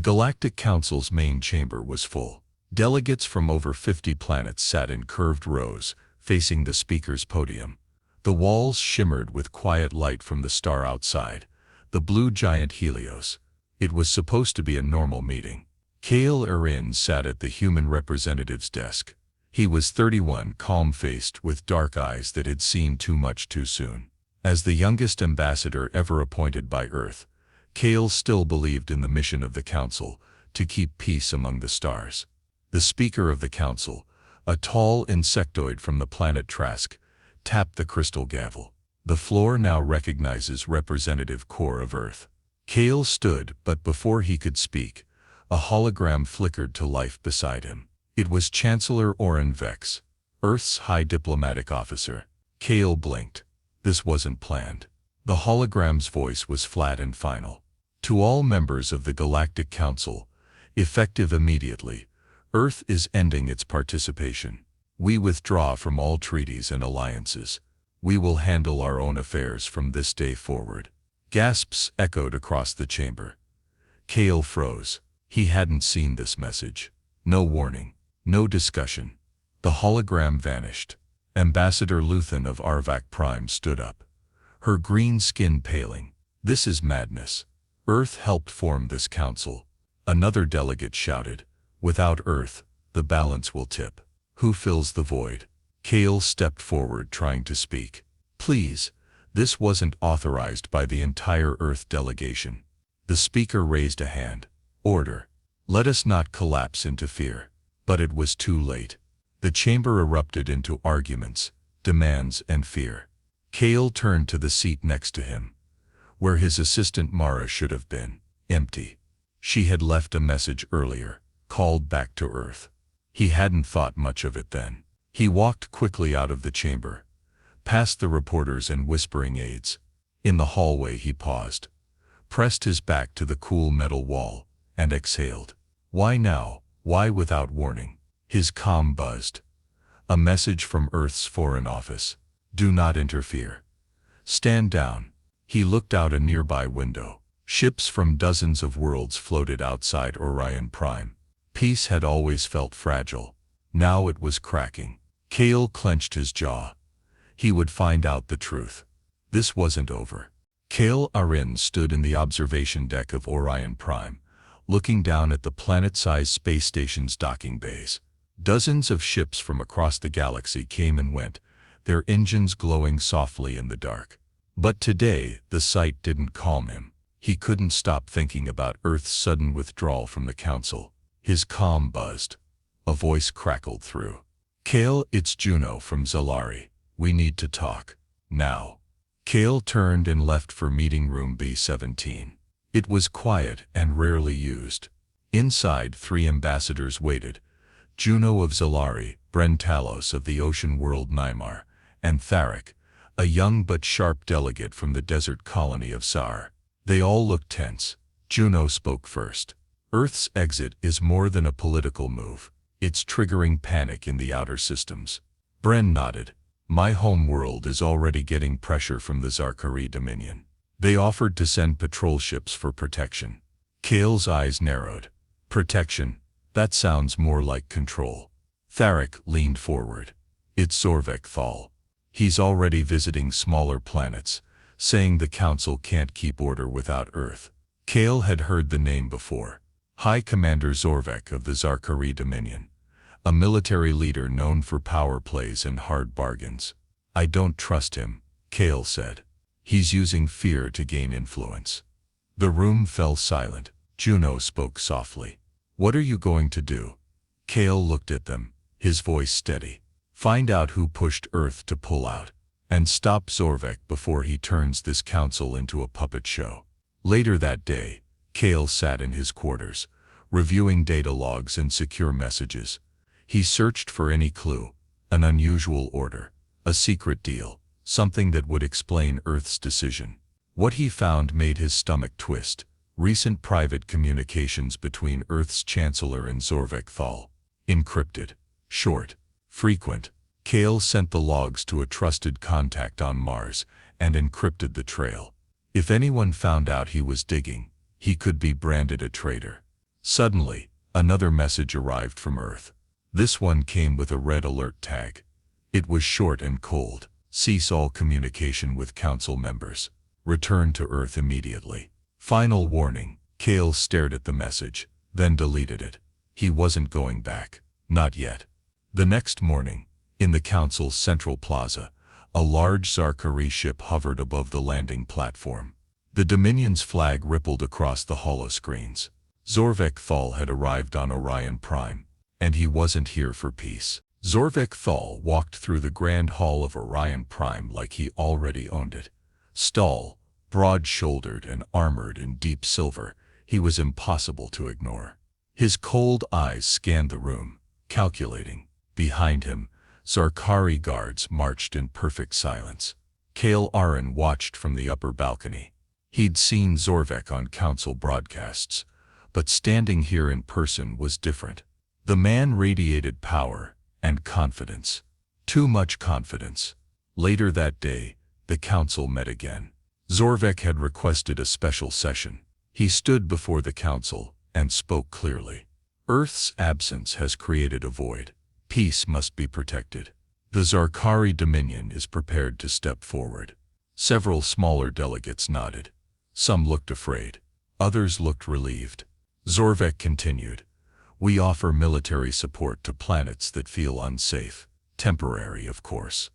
The Galactic Council's main chamber was full. Delegates from over 50 planets sat in curved rows, facing the speaker's podium. The walls shimmered with quiet light from the star outside, the blue giant Helios. It was supposed to be a normal meeting. Kale Erin sat at the human representative's desk. He was 31, calm-faced, with dark eyes that had seen too much too soon. As the youngest ambassador ever appointed by Earth, Kale still believed in the mission of the Council, to keep peace among the stars. The Speaker of the Council, a tall insectoid from the planet Trask, tapped the crystal gavel. The floor now recognizes Representative Core of Earth. Kale stood, but before he could speak, a hologram flickered to life beside him. It was Chancellor Oren Vex, Earth's High Diplomatic Officer. Kale blinked. This wasn't planned. The hologram's voice was flat and final. To all members of the Galactic Council, effective immediately, Earth is ending its participation. We withdraw from all treaties and alliances. We will handle our own affairs from this day forward. Gasps echoed across the chamber. Kale froze. He hadn't seen this message. No warning. No discussion. The hologram vanished. Ambassador Luthen of Arvak Prime stood up, her green skin paling. This is madness. Earth helped form this council. Another delegate shouted, without Earth, the balance will tip. Who fills the void? Kale stepped forward trying to speak. Please, this wasn't authorized by the entire Earth delegation. The speaker raised a hand. Order. Let us not collapse into fear. But it was too late. The chamber erupted into arguments, demands, and fear. Kale turned to the seat next to him, where his assistant Mara should have been. Empty. She had left a message earlier, called back to Earth. He hadn't thought much of it then. He walked quickly out of the chamber, past the reporters and whispering aides. In the hallway he paused, pressed his back to the cool metal wall, and exhaled. Why now? Why without warning? His comm buzzed. A message from Earth's Foreign Office. Do not interfere. Stand down. He looked out a nearby window. Ships from dozens of worlds floated outside Orion Prime. Peace had always felt fragile. Now it was cracking. Kale clenched his jaw. He would find out the truth. This wasn't over. Kale Erin stood in the observation deck of Orion Prime, looking down at the planet-sized space station's docking bays. Dozens of ships from across the galaxy came and went, their engines glowing softly in the dark. But today, the sight didn't calm him. He couldn't stop thinking about Earth's sudden withdrawal from the Council. His comm buzzed. A voice crackled through. Kale, it's Juno from Zalari. We need to talk. Now. Kale turned and left for meeting room B-17. It was quiet and rarely used. Inside, 3 ambassadors waited. Juno of Zalari, Brentalos of the ocean world Nymar, and Tharik, a young but sharp delegate from the desert colony of Sar. They all looked tense. Juno spoke first. Earth's exit is more than a political move. It's triggering panic in the outer systems. Bren nodded. My home world is already getting pressure from the Zarkari Dominion. They offered to send patrol ships for protection. Kale's eyes narrowed. Protection? That sounds more like control. Tharik leaned forward. It's Zorvek Thal. He's already visiting smaller planets, saying the Council can't keep order without Earth. Kale had heard the name before. High Commander Zorvek of the Zarkari Dominion, a military leader known for power plays and hard bargains. I don't trust him, Kale said. He's using fear to gain influence. The room fell silent. Juno spoke softly. What are you going to do? Kale looked at them, his voice steady. Find out who pushed Earth to pull out, and stop Zorvek before he turns this council into a puppet show. Later that day, Kale sat in his quarters, reviewing data logs and secure messages. He searched for any clue, an unusual order, a secret deal, something that would explain Earth's decision. What he found made his stomach twist. Recent private communications between Earth's Chancellor and Zorvek Thal. Encrypted. Short. Frequent. Kale sent the logs to a trusted contact on Mars and encrypted the trail. If anyone found out he was digging, he could be branded a traitor. Suddenly, another message arrived from Earth. This one came with a red alert tag. It was short and cold. Cease all communication with Council members. Return to Earth immediately. Final warning. Kale stared at the message, then deleted it. He wasn't going back. Not yet. The next morning, in the Council's central plaza, a large Zarkari ship hovered above the landing platform. The Dominion's flag rippled across the holoscreens. Zorvek Thal had arrived on Orion Prime, and he wasn't here for peace. Zorvek Thal walked through the grand hall of Orion Prime like he already owned it. Tall, broad-shouldered and armored in deep silver, he was impossible to ignore. His cold eyes scanned the room, calculating. Behind him, Zarkari guards marched in perfect silence. Kale Arin watched from the upper balcony. He'd seen Zorvek on Council broadcasts, but standing here in person was different. The man radiated power and confidence. Too much confidence. Later that day, the Council met again. Zorvek had requested a special session. He stood before the Council and spoke clearly. Earth's absence has created a void. Peace must be protected. The Zarkari Dominion is prepared to step forward. Several smaller delegates nodded. Some looked afraid. Others looked relieved. Zorvek continued. We offer military support to planets that feel unsafe. Temporary, of course.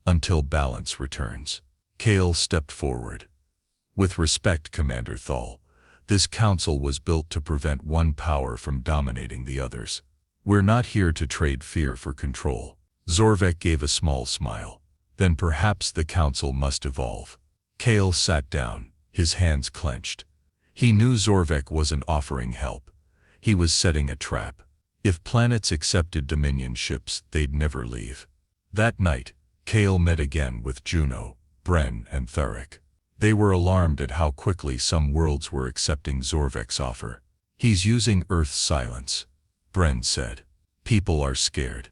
Until balance returns. Kale stepped forward. With respect, Commander Thal, this council was built to prevent one power from dominating the others. We're not here to trade fear for control. Zorvek gave a small smile. Then perhaps the council must evolve. Kale sat down, his hands clenched. He knew Zorvek wasn't offering help. He was setting a trap. If planets accepted Dominion ships, they'd never leave. That night, Kale met again with Juno, Bren, and Tharic. They were alarmed at how quickly some worlds were accepting Zorvek's offer. He's using Earth's silence, Bren said. People are scared.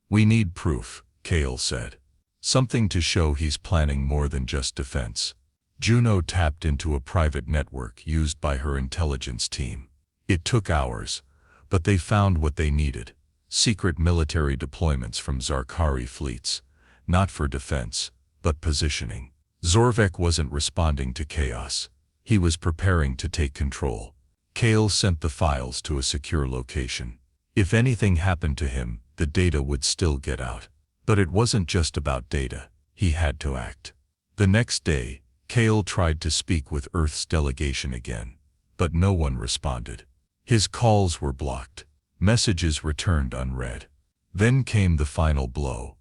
We need proof, Kale said. Something to show he's planning more than just defense. Juno tapped into a private network used by her intelligence team. It took hours, but they found what they needed. Secret military deployments from Zarkari fleets, not for defense, but positioning. Zorvek wasn't responding to chaos. He was preparing to take control. Kale sent the files to a secure location. If anything happened to him, the data would still get out. But it wasn't just about data. He had to act. The next day, Kale tried to speak with Earth's delegation again, but no one responded. His calls were blocked. Messages returned unread. Then came the final blow.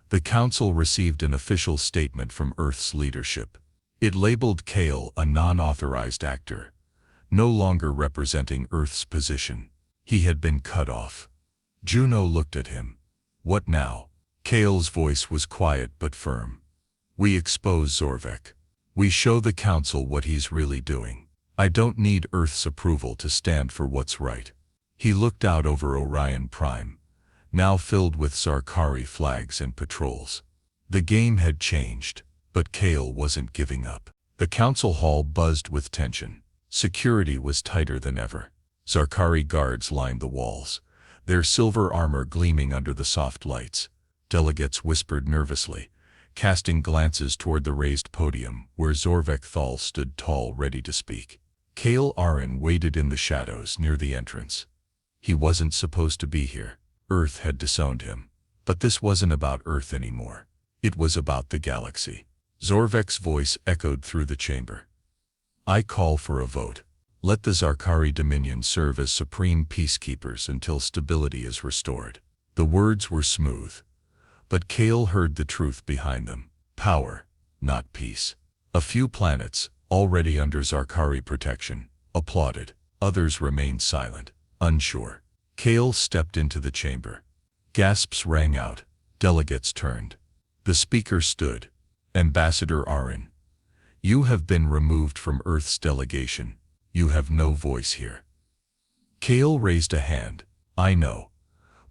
The Council received an official statement from Earth's leadership. It labeled Kale a non-authorized actor, no longer representing Earth's position. He had been cut off. Juno looked at him. What now? Kale's voice was quiet but firm. We expose Zorvek. We show the Council what he's really doing. I don't need Earth's approval to stand for what's right. He looked out over Orion Prime, now filled with Zarkari flags and patrols. The game had changed, but Kale wasn't giving up. The council hall buzzed with tension. Security was tighter than ever. Zarkari guards lined the walls, their silver armor gleaming under the soft lights. Delegates whispered nervously, casting glances toward the raised podium where Zorvek Thal stood tall, ready to speak. Kale Arin waited in the shadows near the entrance. He wasn't supposed to be here. Earth had disowned him. But this wasn't about Earth anymore. It was about the galaxy. Zorvek's voice echoed through the chamber. I call for a vote. Let the Zarkari Dominion serve as supreme peacekeepers until stability is restored. The words were smooth, but Kale heard the truth behind them. Power, not peace. A few planets, already under Zarkari protection, applauded. Others remained silent, unsure. Kale stepped into the chamber. Gasps rang out. Delegates turned. The speaker stood. Ambassador Arin, you have been removed from Earth's delegation. You have no voice here. Kale raised a hand. I know.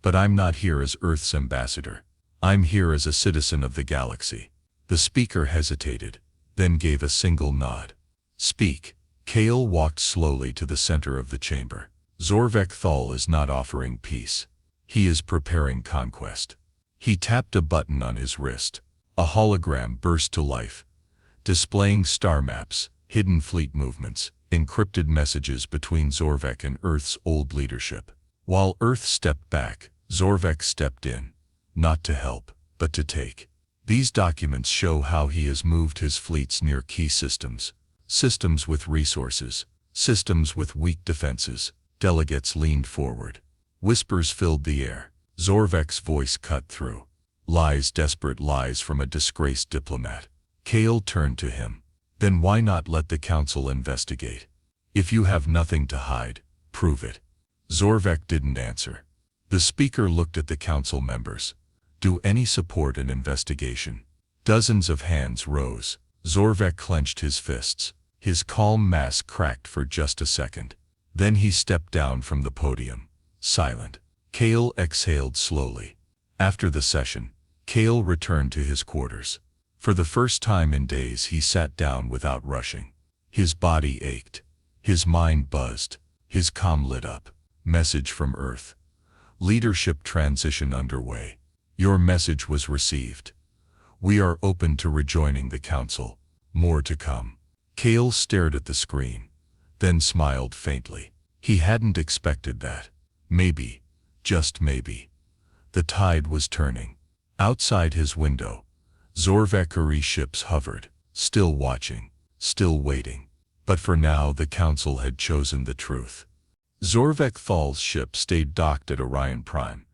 But I'm not here as Earth's ambassador. I'm here as a citizen of the galaxy. The speaker hesitated, then gave a single nod. Speak. Kale walked slowly to the center of the chamber. Zorvek Thal is not offering peace. He is preparing conquest. He tapped a button on his wrist. A hologram burst to life, displaying star maps, hidden fleet movements, encrypted messages between Zorvek and Earth's old leadership. While Earth stepped back, Zorvek stepped in, not to help, but to take. These documents show how he has moved his fleets near key systems, systems with resources, systems with weak defenses. Delegates leaned forward. Whispers filled the air. Zorvek's voice cut through. Lies, desperate lies from a disgraced diplomat. Kale turned to him. Then why not let the council investigate? If you have nothing to hide, prove it. Zorvek didn't answer. The speaker looked at the council members. Do any support an investigation? Dozens of hands rose. Zorvek clenched his fists. His calm mask cracked for just a second. Then he stepped down from the podium, silent. Kale exhaled slowly. After the session, Kale returned to his quarters. For the first time in days he sat down without rushing. His body ached. His mind buzzed. His comm lit up. Message from Earth. Leadership transition underway. Your message was received. We are open to rejoining the council. More to come. Kale stared at the screen, then smiled faintly. He hadn't expected that. Maybe, just maybe, the tide was turning. Outside his window, Zorvekari ships hovered, still watching, still waiting. But for now the council had chosen the truth. Zorvek Thal's ship stayed docked at Orion Prime,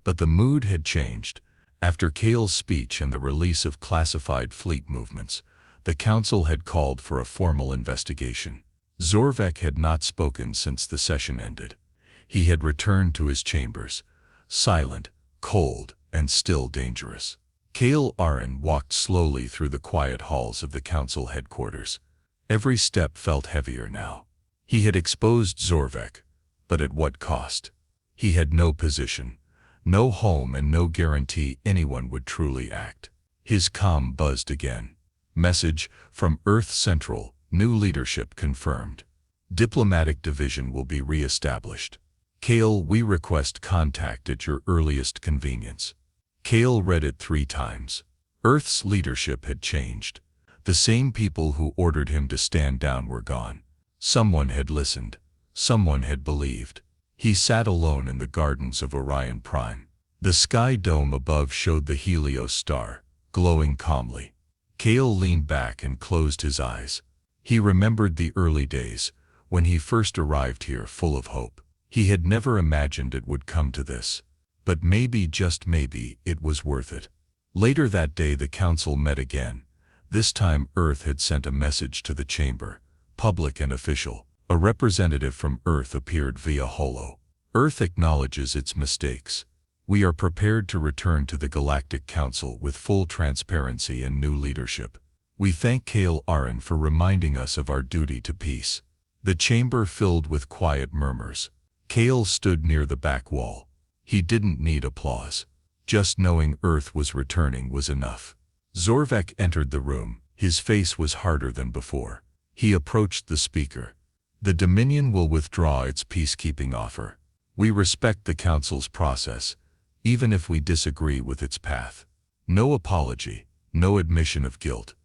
but the mood had changed. After Kale's speech and the release of classified fleet movements, the council had called for a formal investigation. Zorvek had not spoken since the session ended. He had returned to his chambers, silent, cold, and still dangerous. Kale Aron walked slowly through the quiet halls of the council headquarters. Every step felt heavier now. He had exposed Zorvek, but at what cost? He had no position, no home, and no guarantee anyone would truly act. His comm buzzed again. Message from Earth Central. New leadership confirmed. Diplomatic division will be re-established. Kale, we request contact at your earliest convenience. Kale read it 3 times. Earth's leadership had changed. The same people who ordered him to stand down were gone. Someone had listened. Someone had believed. He sat alone in the gardens of Orion Prime. The sky dome above showed the Helios star, glowing calmly. Kale leaned back and closed his eyes. He remembered the early days, when he first arrived here full of hope. He had never imagined it would come to this. But maybe, just maybe, it was worth it. Later that day the council met again. This time Earth had sent a message to the chamber, public and official. A representative from Earth appeared via holo. Earth acknowledges its mistakes. We are prepared to return to the Galactic Council with full transparency and new leadership. We thank Kale Aron for reminding us of our duty to peace. The chamber filled with quiet murmurs. Kale stood near the back wall. He didn't need applause. Just knowing Earth was returning was enough. Zorvek entered the room. His face was harder than before. He approached the speaker. The Dominion will withdraw its peacekeeping offer. We respect the Council's process, even if we disagree with its path. No apology, no admission of guilt.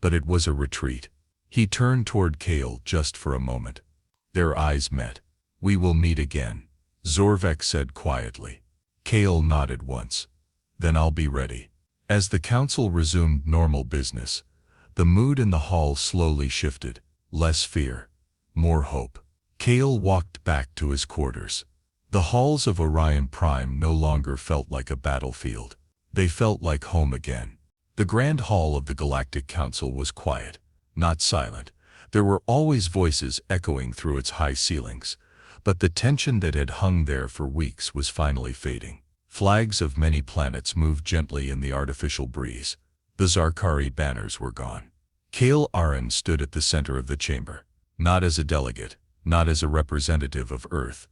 But it was a retreat. He turned toward Kale just for a moment. Their eyes met. We will meet again, Zorvek said quietly. Kale nodded once. Then I'll be ready. As the council resumed normal business, the mood in the hall slowly shifted. Less fear, more hope. Kale walked back to his quarters. The halls of Orion Prime no longer felt like a battlefield. They felt like home again. The Grand Hall of the Galactic Council was quiet, not silent. There were always voices echoing through its high ceilings, but the tension that had hung there for weeks was finally fading. Flags of many planets moved gently in the artificial breeze. The Zarkari banners were gone. Kale Aron stood at the center of the chamber, not as a delegate, not as a representative of Earth,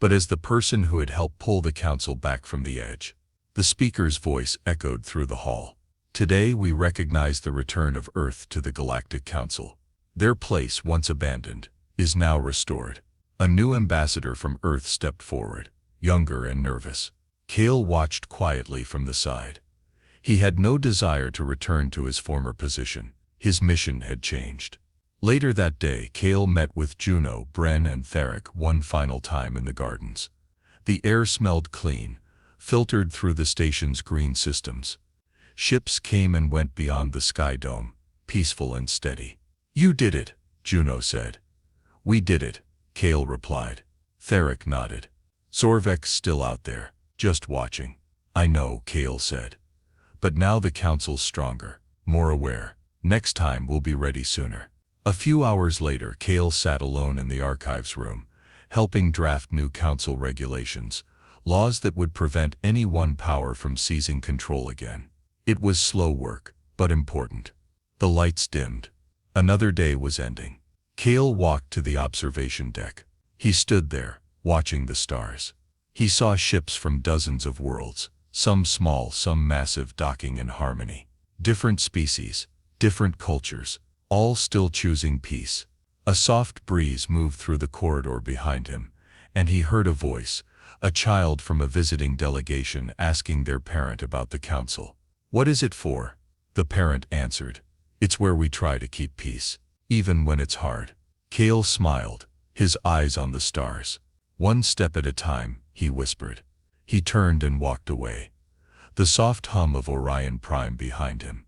but as the person who had helped pull the council back from the edge. The speaker's voice echoed through the hall. Today we recognize the return of Earth to the Galactic Council. Their place, once abandoned, is now restored. A new ambassador from Earth stepped forward, younger and nervous. Kale watched quietly from the side. He had no desire to return to his former position. His mission had changed. Later that day, Kale met with Juno, Bren, and Theric one final time in the gardens. The air smelled clean, filtered through the station's green systems. Ships came and went beyond the sky dome, peaceful and steady. "You did it," Juno said. "We did it," Kale replied. Theric nodded. "Sorvek's still out there, just watching." "I know," Kale said. "But now the council's stronger, more aware. Next time we'll be ready sooner." A few hours later, Kale sat alone in the archives room, helping draft new council regulations, laws that would prevent any one power from seizing control again. It was slow work, but important. The lights dimmed. Another day was ending. Kale walked to the observation deck. He stood there, watching the stars. He saw ships from dozens of worlds, some small, some massive, docking in harmony. Different species, different cultures, all still choosing peace. A soft breeze moved through the corridor behind him, and he heard a voice, a child from a visiting delegation asking their parent about the council. "What is it for?" The parent answered. "It's where we try to keep peace, even when it's hard." Kale smiled, his eyes on the stars. "One step at a time," he whispered. He turned and walked away. The soft hum of Orion Prime behind him.